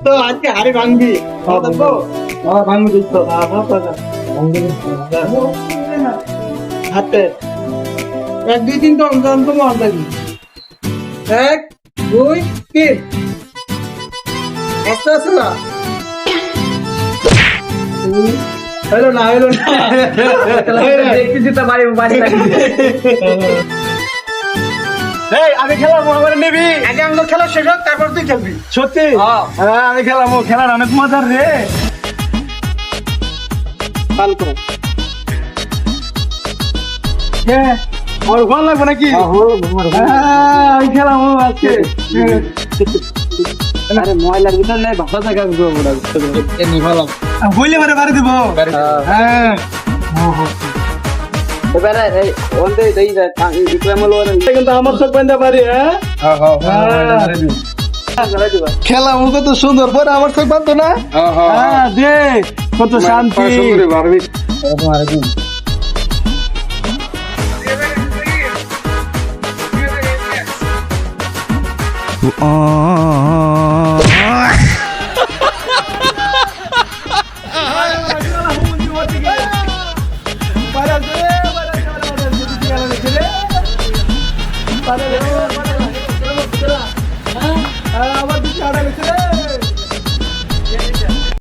তো আজকে হাড়ি ভাঙবি ভাঙবি দোস্ত হাতে 1 2 3 তো অন্তত মারবি 1 2 3 আস্তে আস্তে না হলো না দেখতেছি তো বাড়ি বাড়ি এই আমি খেলাবো আমার নিবি আগে আমি খেলা শেষ হোক তারপর তুই খেলবি সত্যি হ্যাঁ আমি খেলাবো খেলার অনেক মজার রে পাল করো হ্যাঁ আর ভালো লাগবে নাকি আমি খেলাবো আজকে আরে ময়লার ভিতর নাই ভাষা জায়গা এমনি ভালো বইলে মারে বাড়ি দিব হ্যাঁ এবারে এই ওন্দে দেই যায় ইকরামল ওরে কিন্তু আমার চোখ বান্ধা পারি হ্যাঁ খেলা কত সুন্দর পরে আমার চোখ বান্ধ না হ্যাঁ দে কত শান্তি